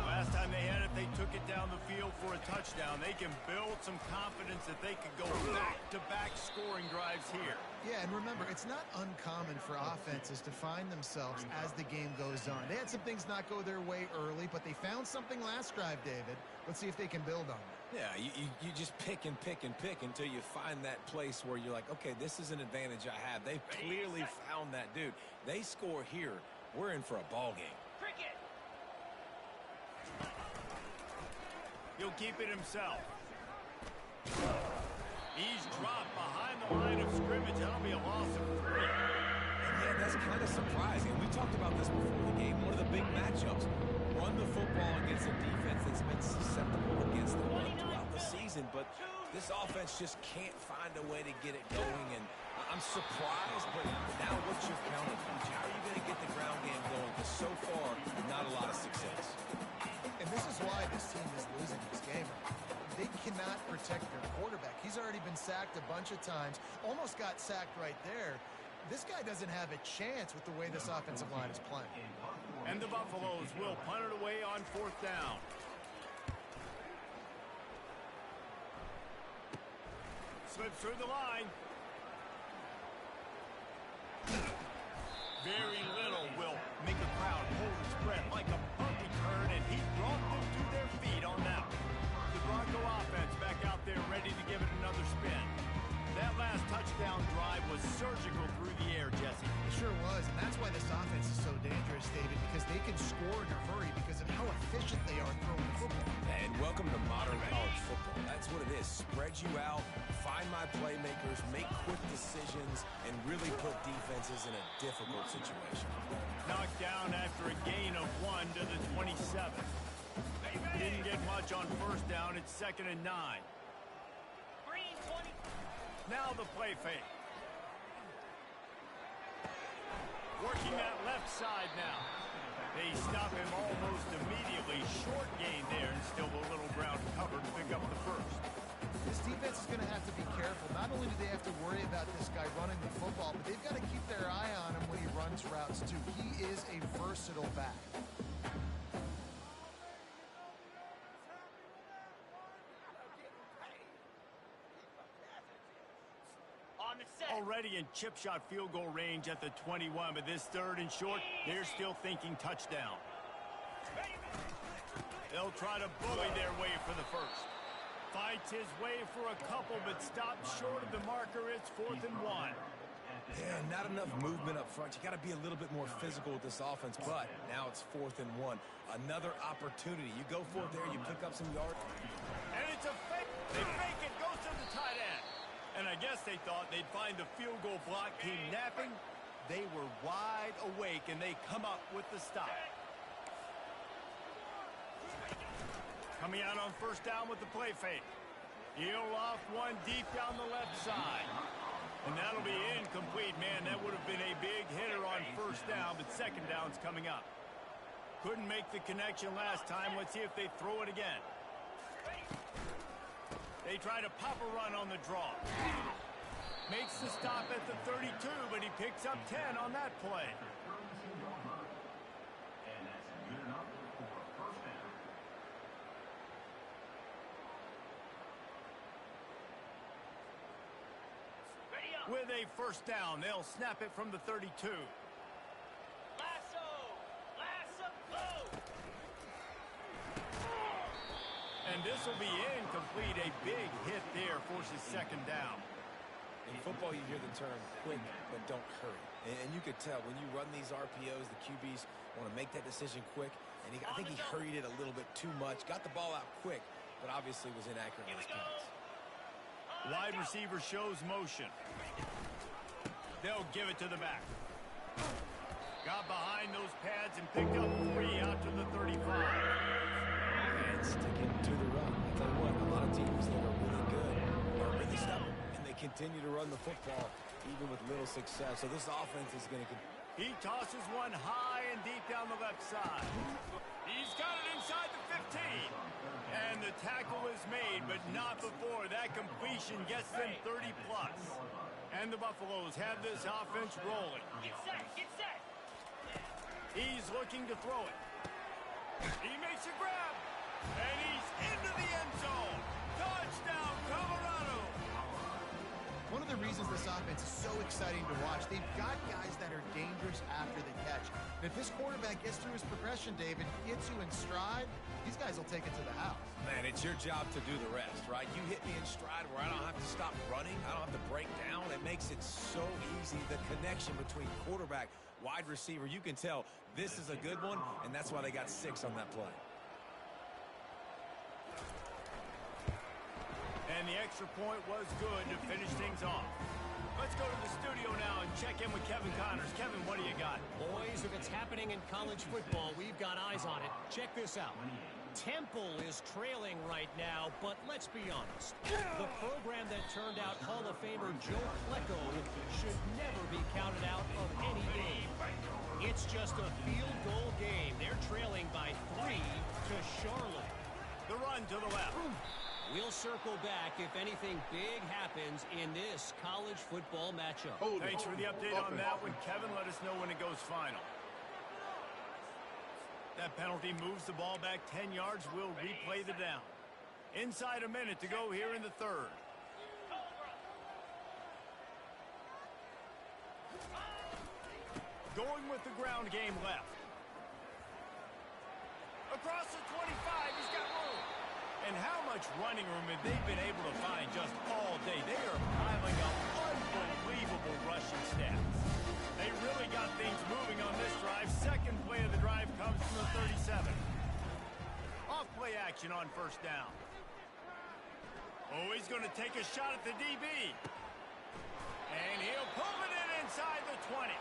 Last time they had it, they took it down the field for a touchdown. They can build some confidence that they could go back-to-back scoring drives here. Yeah, and remember, it's not uncommon for offenses to find themselves as the game goes on. They had some things not go their way early, but they found something last drive, David. Let's see if they can build on it. Yeah, you just pick and pick and pick until you find that place where you're like, okay, this is an advantage I have. They've clearly found that, dude. They score here, we're in for a ball game. Cricket. He'll keep it himself. He's dropped behind the line of scrimmage. That'll be a loss of 3. And yeah, that's kind of surprising. We talked about this before the game. One of the big matchups. Run the football against a defense that's been susceptible against the run throughout the season, but this offense just can't find a way to get it going, and I'm surprised, but now what's your counter punch? How are you going to get the ground game going? Because so far, not a lot of success. And this is why this team is losing this game. He's already been sacked a bunch of times, almost got sacked right there. This guy doesn't have a chance with the way this offensive line is playing. And the Buffaloes will punt it away on 4th down. Slips through the line. Very little will make a crowd hold its breath like a pumpkin turd, and he brought them to their feet on that one. The Bronco offense back out there ready to give it another spin. That last touchdown drive was surgical through the air, Jesse. It sure was, and that's why this offense is so dangerous, David, because they can score in a hurry because of how efficient they are throwing the football. And welcome to modern college football. That's what it is. Spread you out, find my playmakers, make quick decisions, and really put defenses in a difficult situation. Knocked down after a gain of 1 to the 27. Didn't get much on 1st down. It's 2nd and 9. Green 20. Now the play fake. Working that left side now. They stop him almost immediately. Short gain there, and still a little ground covered to pick up the first. This defense is going to have to be careful. Not only do they have to worry about this guy running the football, but they've got to keep their eye on him when he runs routes, too. He is a versatile back. On the set. Already in chip shot field goal range at the 21, but this 3rd and short, they're still thinking touchdown. They'll try to bully their way for the first. Fights his way for a couple, but stops short of the marker. It's 4th and 1. Yeah, not enough movement up front. You got to be a little bit more physical with this offense, but now it's 4th and 1. Another opportunity. You go for it there, you pick up some yards. And it's a fake. They fake it, goes to the tight end. And I guess they thought they'd find the field goal block team napping. They were wide awake, and they come up with the stop. Coming out on 1st down with the play fake. He'll off one deep down the left side. And that'll be incomplete, man. That would have been a big hitter on 1st down, but 2nd down's coming up. Couldn't make the connection last time. Let's see if they throw it again. They try to pop a run on the draw. Makes the stop at the 32, but he picks up 10 on that play. And that's good enough for a 1st down. Ready up. With a 1st down, they'll snap it from the 32. Lasso. Lasso. Go. And this will be incomplete. A big hit there forces 2nd down. In football, you hear the term quick, but don't hurry. And you could tell when you run these RPOs, the QBs want to make that decision quick. And I think he hurried it a little bit too much. Got the ball out quick, but obviously was inaccurate in his pass. Wide receiver shows motion. They'll give it to the back. Got behind those pads and picked up 3 out to the 35. And sticking to the run. I tell you what, a lot of teams that are really good are really stubborn. And they continue to run the football even with little success. So this offense is going to continue. He tosses one high and deep down the left side. He's got it inside the 15. And the tackle is made, but not before. That completion gets them 30+. And the Buffaloes have this offense rolling. Get set. Get set. He's looking to throw it. He makes a grab. And he's into the end zone. Touchdown, Colorado. One of the reasons this offense is so exciting to watch, they've got guys that are dangerous after the catch. And if this quarterback gets through his progression, David, gets you in stride, these guys will take it to the house. Man, it's your job to do the rest, right? You hit me in stride where I don't have to stop running. I don't have to break down. It makes it so easy. The connection between quarterback, wide receiver, you can tell this is a good one, and that's why they got 6 on that play. And the extra point was good to finish things off. Let's go to the studio now and check in with Kevin Connors. Kevin, what do you got? Boys, if it's happening in college football, we've got eyes on it. Check this out. Temple is trailing right now, but let's be honest. The program that turned out Hall of Famer Joe Flacco should never be counted out of any game. It's just a field goal game. They're trailing by 3 to Charlotte. The run to the left. We'll circle back if anything big happens in this college football matchup. Thanks for the update on that one, Kevin. Let us know when it goes final. That penalty moves the ball back 10 yards. We'll replay the down. Inside a minute to go here in the third. Going with the ground game left. Across the 25, he's got room. And how much running room have they been able to find just all day? They are piling up unbelievable rushing stats. They really got things moving on this drive. Second play of the drive comes from the 37. Off play action on first down. Oh, he's going to take a shot at the DB. And he'll pull it in inside the 20.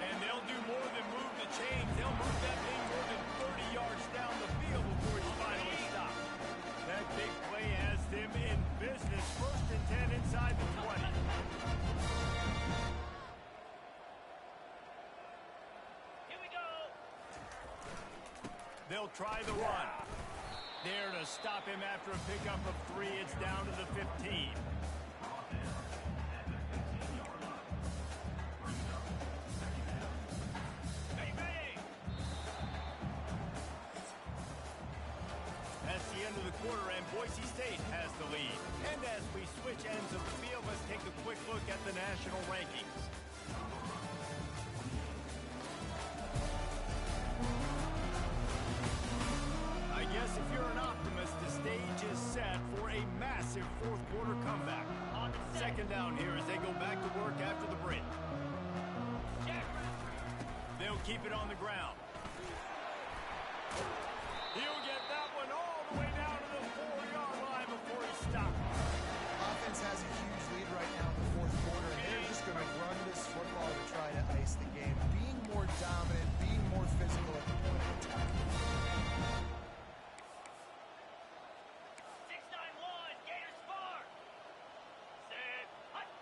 And they'll do more than move the chains. They'll move that thing more than 30 yards down the field before he's finally stopped. That big play has them in business. First and 10 inside the 20. Here we go. They'll try the run. There to stop him after a pickup of 3. It's down to the 15. That's the end of the quarter, and Boise State has the lead. And as we switch ends of the field, let's take a quick look at the national rankings. I guess if you're an optimist, the stage is set for a massive fourth quarter comeback. Second down here as they go back to work after the break. They'll keep it on the ground. He'll get that one all the way down to the 4-yard line before he stops. Offense has a huge lead right now in the fourth quarter, and they're just going to run this football to try to ice the game. Being more dominant, being more physical at the point of attack. 6-9-1, Gators far. Set, hut.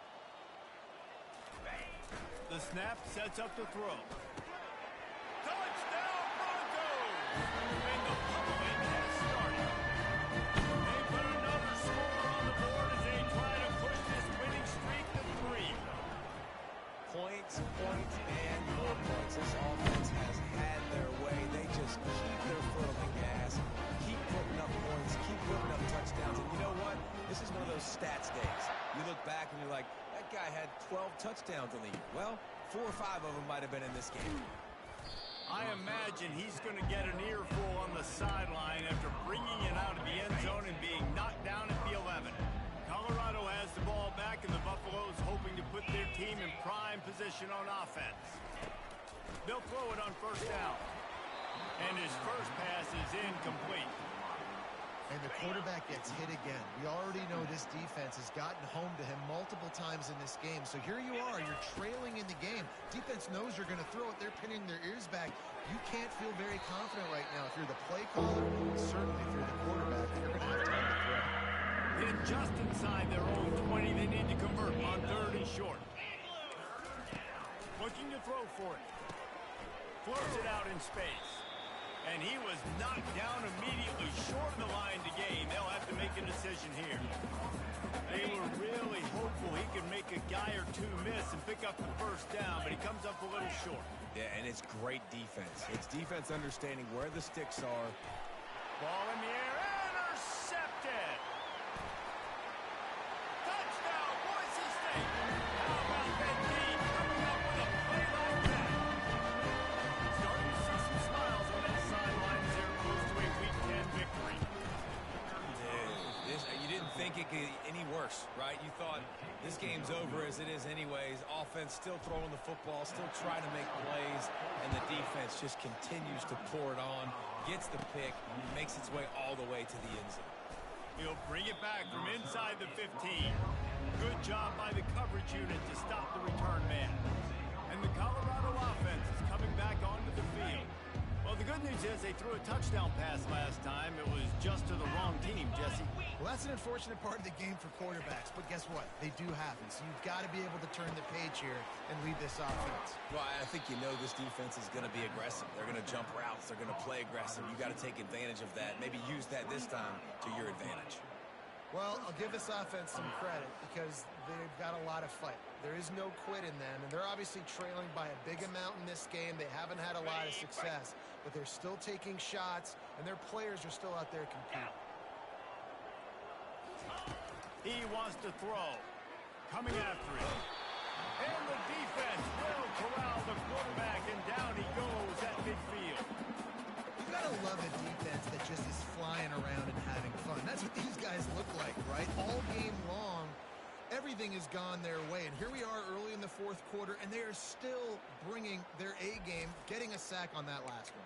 Ready. The snap sets up the throw. Touchdown, Broncos! And the pummeling has started. They put another score on the board as they try to push this winning streak to 3. Points, and more points. This offense has had their way. They just keep their foot on the gas, keep putting up points, keep putting up touchdowns. And you know what? This is one of those stats days. You look back and you're like, that guy had 12 touchdowns on the year. Well, 4 or 5 of them might have been in this game. I imagine he's going to get an earful on the sideline after bringing it out of the end zone and being knocked down at the 11. Colorado has the ball back, and the Buffaloes hoping to put their team in prime position on offense. They'll throw it on first down. And his first pass is incomplete. And the quarterback gets hit again. We already know this defense has gotten home to him multiple times in this game. So here you are, you're trailing in the game. Defense knows you're going to throw it. They're pinning their ears back. You can't feel very confident right now if you're the play caller, and certainly if you're the quarterback. You're going to have time to throw. And just inside their own 20, they need to convert on 3rd and short. Looking to throw for it. Floats it out in space. And he was knocked down immediately short of the line to gain. They'll have to make a decision here. They were really hopeful he could make a guy or two miss and pick up the first down, but he comes up a little short. Yeah, and it's great defense. It's defense understanding where the sticks are. Ball in the air, intercepted. Touchdown, Boise State. How about that team coming up with a play like that? Starting to see some smiles on that sideline as they're close to a Week 10 victory. Dude, you didn't think it could get any worse, right? You thought this game's over as it is anyways. Offense still throwing the football, still trying to make plays, and the defense just continues to pour it on, gets the pick, makes its way all the way to the end zone. He'll bring it back from inside the 15. Good job by the coverage unit to stop the return man. And the Colorado offense is coming back onto the field. Well, the good news is they threw a touchdown pass last time. It was just to the wrong team, Jesse. Well, that's an unfortunate part of the game for quarterbacks, but guess what? They do happen, so you've got to be able to turn the page here and lead this offense. Well, I think you know this defense is going to be aggressive. They're going to jump routes. They're going to play aggressive. You got to take advantage of that. Maybe use that this time to your advantage. Well, I'll give this offense some credit because they've got a lot of fight. There is no quit in them, and they're obviously trailing by a big amount in this game. They haven't had a lot of success, but they're still taking shots, and their players are still out there competing. He wants to throw. Coming after him. And the defense will corral the quarterback, and down he goes at midfield. You gotta love a defense that just is flying around and having fun. That's what these guys look like, right? All game long, everything has gone their way. And here we are early in the fourth quarter, and they are still bringing their A game, getting a sack on that last one.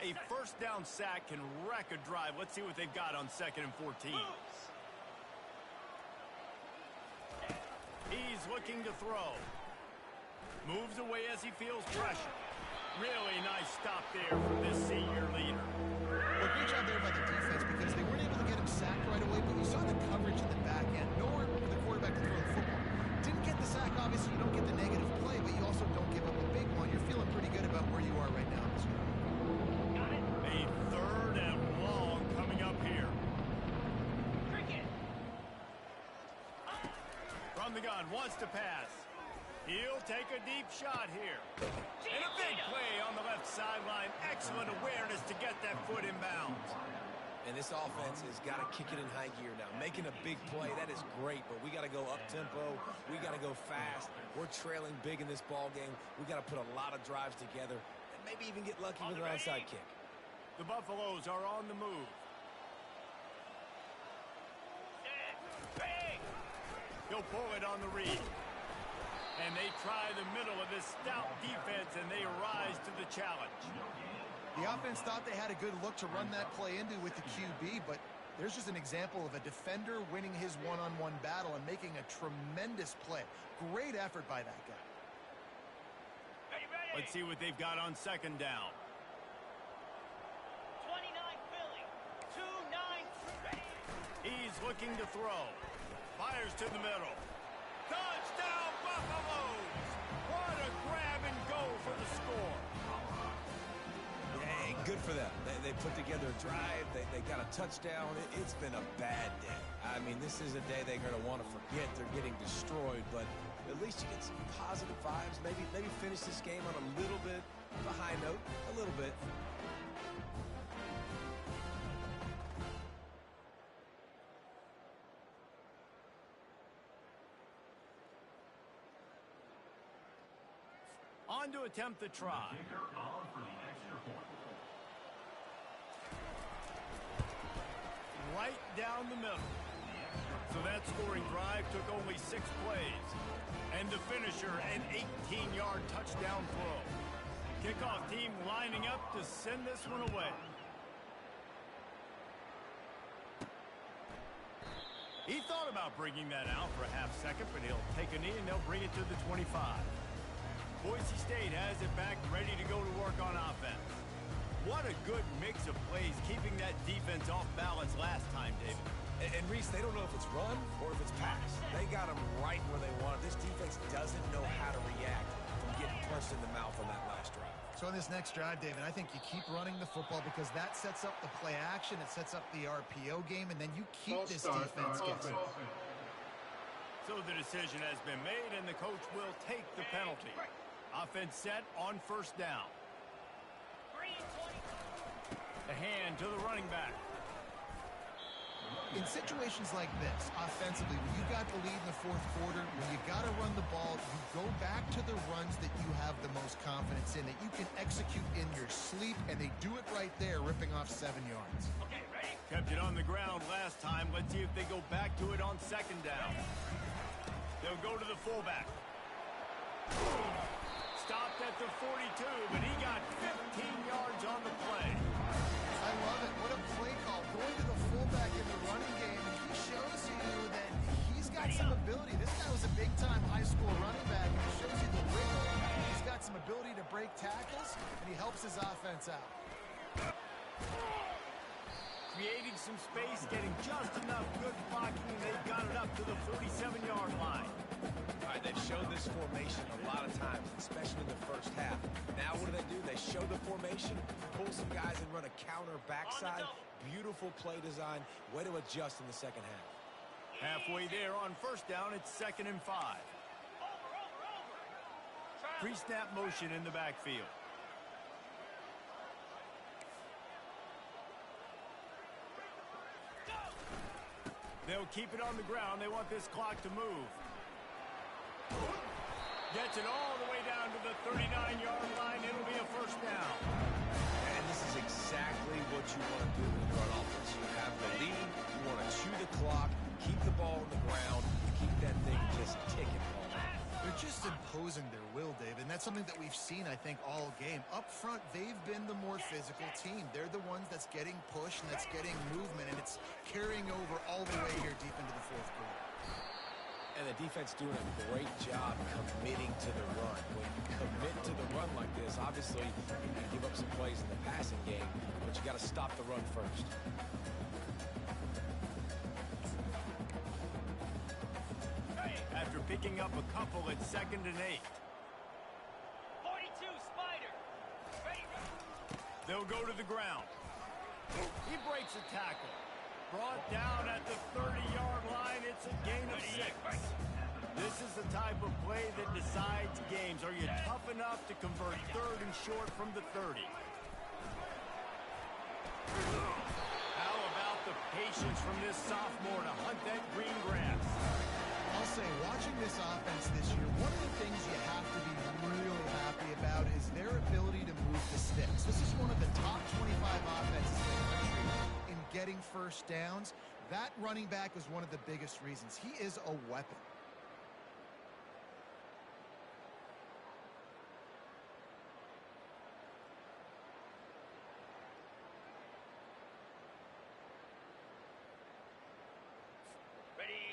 A first down sack can wreck a drive. Let's see what they've got on 2nd and 14. He's looking to throw. Moves away as he feels pressure. Really nice stop there from this senior leader. Well, great job there by the defense because they weren't able to get him sacked right away, but you saw the coverage in the back end. Nowhere for the quarterback to throw the football. Didn't get the sack, obviously. You don't get the negative play, but you also don't give up a big one. You're feeling pretty good about where you are right now in this drive. A 3rd and long coming up here. From the gun, wants to pass. He'll take a deep shot here. And a big play on the left sideline. Excellent awareness to get that foot in bounds. And this offense has got to kick it in high gear now. Making a big play, that is great, but we got to go up-tempo. We got to go fast. We're trailing big in this ball game. We got to put a lot of drives together and maybe even get lucky with an onside kick. The Buffaloes are on the move. He'll pull it on the read. And they try the middle of this stout defense, and they rise to the challenge. The offense thought they had a good look to run that play into with the QB, but there's just an example of a defender winning his one-on-one battle and making a tremendous play. Great effort by that guy. Let's see what they've got on 2nd down. 29 Philly. 2-9. He's looking to throw. Fires to the middle. Touchdown, Buffaloes! What a grab and go for the score. Hey, good for them. They put together a drive. They got a touchdown. It's been a bad day. I mean, this is a day they're going to want to forget. They're getting destroyed, but at least you get some positive vibes. Maybe finish this game on a little bit of a high note. A little bit. On to attempt the try. Right down the middle. So that scoring drive took only 6 plays. And the finisher, an 18-yard touchdown throw. Kickoff team lining up to send this one away. He thought about bringing that out for a half second, but he'll take a knee and they'll bring it to the 25. Boise State has it back, ready to go to work on offense. What a good mix of plays, keeping that defense off balance last time, David. And Reese, they don't know if it's run or if it's pass. They got them right where they want it. This defense doesn't know how to react from getting punched in the mouth on that last drive. So on this next drive, David, I think you keep running the football because that sets up the play action, it sets up the RPO game, and then you keep this defense guessing. So the decision has been made, and the coach will take the penalty. Offense set on 1st down. The hand to the running back. In situations like this, offensively, when you got the lead in the fourth quarter, when you got to run the ball, you go back to the runs that you have the most confidence in, that you can execute in your sleep, and they do it right there, ripping off 7 yards. Okay, ready? Kept it on the ground last time. Let's see if they go back to it on 2nd down. They'll go to the fullback. Stopped at the 42, but he got 15 yards on the play. I love it. What a play call. Going to the fullback in the running game, and he shows you that he's got some ability. This guy was a big-time high school running back, and he shows you the wiggle. He's got some ability to break tackles, and he helps his offense out. Creating some space, getting just enough good blocking, and they've got it up to the 47-yard line. All right, they've showed this this formation a lot of times, especially in the first half. Now what do? They show the formation, pull some guys and run a counter backside. Beautiful play design. Way to adjust in the second half. Halfway there on first down, it's 2nd and 5. Pre-snap motion in the backfield. They'll keep it on the ground. They want this clock to move. Gets it all the way down to the 39-yard line. It'll be a first down. And this is exactly what you want to do when you're on offense. You have the lead. You want to chew the clock, keep the ball on the ground, keep that thing just ticking. They're just imposing their will, David, and that's something that we've seen, I think, all game. Up front, they've been the more physical team. They're the ones that's getting pushed and that's getting movement, and it's carrying over all the way here deep into the fourth quarter. And the defense doing a great job committing to the run. When you commit to the run like this, obviously you can give up some plays in the passing game, but you got to stop the run first. After picking up a couple at 2nd and 8. 42 Spider. Ready. They'll go to the ground. He breaks a tackle. Brought down at the 30-yard line. It's a gain of 6. This is the type of play that decides games. Are you tough enough to convert 3rd and short from the 30? How about the patience from this sophomore to hunt that green grass? I'll say, watching this offense this year, one of the things you have to be really happy about is their ability to move the sticks. This is one of the top 25 offenses in the country in getting first downs. That running back was one of the biggest reasons. He is a weapon.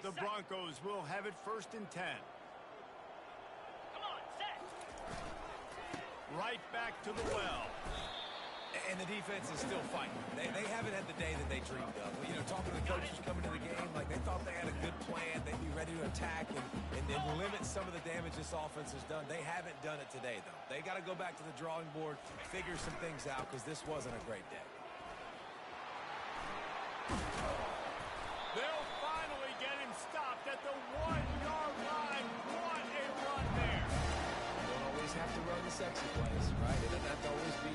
The Broncos will have it 1st and 10. Come on, set. Right back to the well. And the defense is still fighting. They haven't had the day that they dreamed of. Well, you know, talking to the coaches coming to the game, like they thought they had a good plan. They'd be ready to attack and then limit some of the damage this offense has done. They haven't done it today, though. They got to go back to the drawing board, figure some things out, because this wasn't a great day. They'll finally get him stopped at the 1-yard line. What a run there. You don't always have to run the sexy plays, right? It doesn't have to always be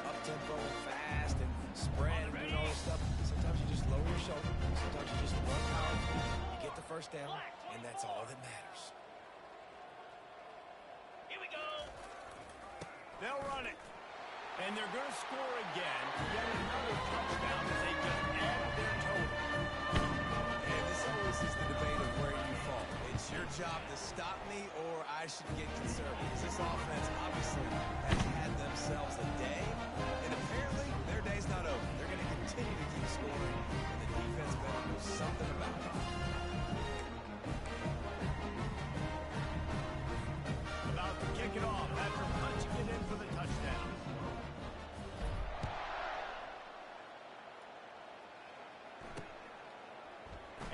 up-tempo and fast and spread and doing all this stuff. Sometimes you just lower your shoulder. Sometimes you just run powerful. You get the first down, and that's all that matters. Here we go. They'll run it. And they're going to score again. Get another touchdown as they just added their total. And this always is the debate of where you fall. It's your job to stop me or I should get concerned. Because this offense obviously has had themselves a day. And apparently their day's not over. They're going to continue to keep scoring. And the defense better do something about it. About to kick it off after punching it in for the touchdown.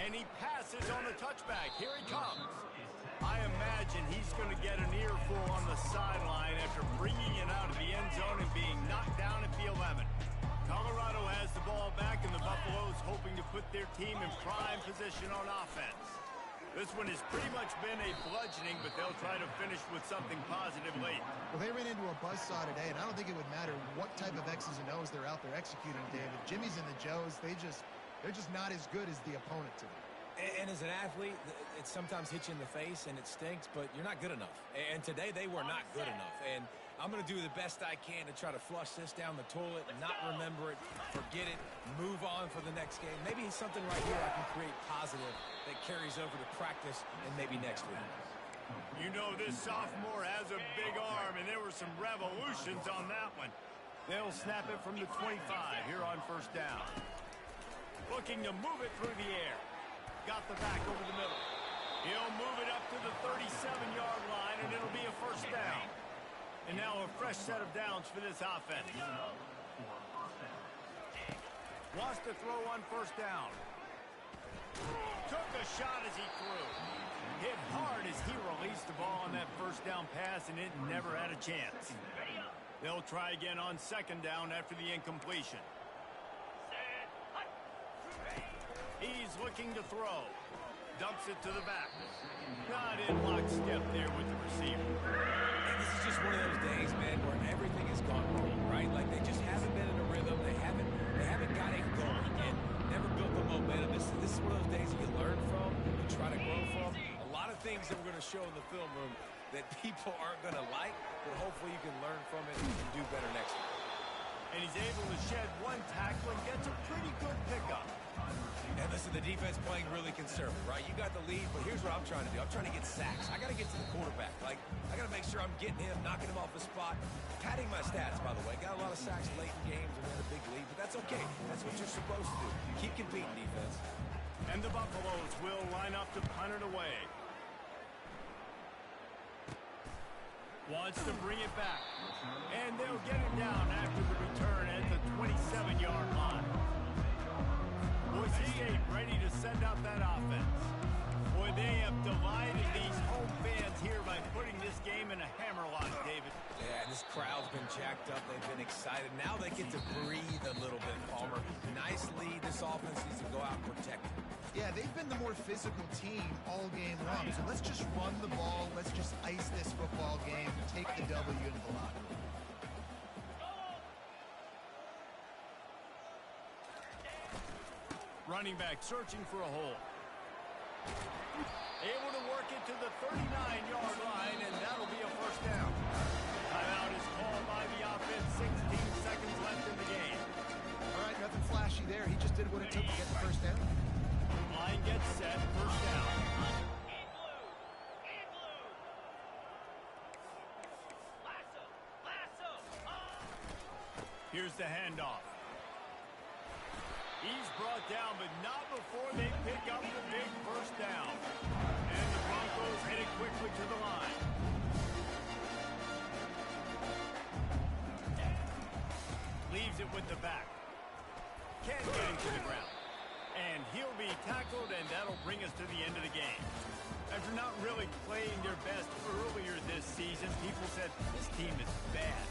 And he passes on the touchback. Here he comes. I imagine he's going to get an earful on the sideline after bringing it out of the end zone and being knocked down at the 11. Colorado has the ball back, and the Buffaloes hoping to put their team in prime position on offense. This one has pretty much been a bludgeoning, but they'll try to finish with something positive late. Well, they ran into a buzzsaw today, and I don't think it would matter what type of X's and O's they're out there executing, David. Jimmy's and the Joes, they're just not as good as the opponent to them. And as an athlete, it sometimes hits you in the face and it stinks, but you're not good enough. And today they were not good enough. And I'm going to do the best I can to try to flush this down the toilet and not remember it, forget it, move on for the next game. Maybe something right here I can create positive that carries over to practice and maybe next week. You know this sophomore has a big arm, and there were some revolutions on that one. They'll snap it from the 25 here on first down. Looking to move it through the air. Got the back over the middle. He'll move it up to the 37-yard line, and it'll be a first down. And now a fresh set of downs for this offense. Wants to throw on first down. Took a shot as he threw. Hit hard as he released released the ball on that first down pass, and it never had a chance. They'll try again on second down after the incompletion. He's looking to throw. Dumps it to the back. Not in lockstep there with the receiver. And this is just one of those days, man, where everything has gone wrong, right? Like they just haven't been in a rhythm. They haven't got it going and never built the momentum. This is one of those days that you learn from, you try to grow from. A lot of things that we're going to show in the film room that people aren't going to like, but hopefully you can learn from it and do better next time. And he's able to shed one tackle and gets a pretty good pickup. And listen, the defense playing really conservative, right? You got the lead, but here's what I'm trying to do. I'm trying to get sacks. I got to get to the quarterback. Like, I got to make sure I'm getting him, knocking him off the spot. Padding my stats, by the way. Got a lot of sacks late in games and we had a big lead, but that's okay. That's what you're supposed to do. Keep competing, defense. And the Buffaloes will line up to punt it away. Wants to bring it back. And they'll get it down after the return at the 27-yard line. Boise State ready to send out that offense. Boy, they have divided these home fans here by putting this game in a hammerlock, David. Yeah, this crowd's been jacked up. They've been excited. Now they get to breathe a little bit, Palmer. Nice lead. This offense needs to go out and protect it. Yeah, they've been the more physical team all game long. So let's just run the ball. Let's just ice this football game. Take the W into the locker room. Running back searching for a hole. Able to work it to the 39-yard line, and that'll be a first down. Timeout is called by the offense. 16 seconds left in the game. All right, nothing flashy there. He just did what it took to get the first down. Line gets set. First down. Here's the handoff. He's brought down, but not before they pick up the big first down. And the Broncos headed quickly to the line. Leaves it with the back. Can't get him to the ground. And he'll be tackled, and that'll bring us to the end of the game. After not really playing their best earlier this season, people said this team is bad.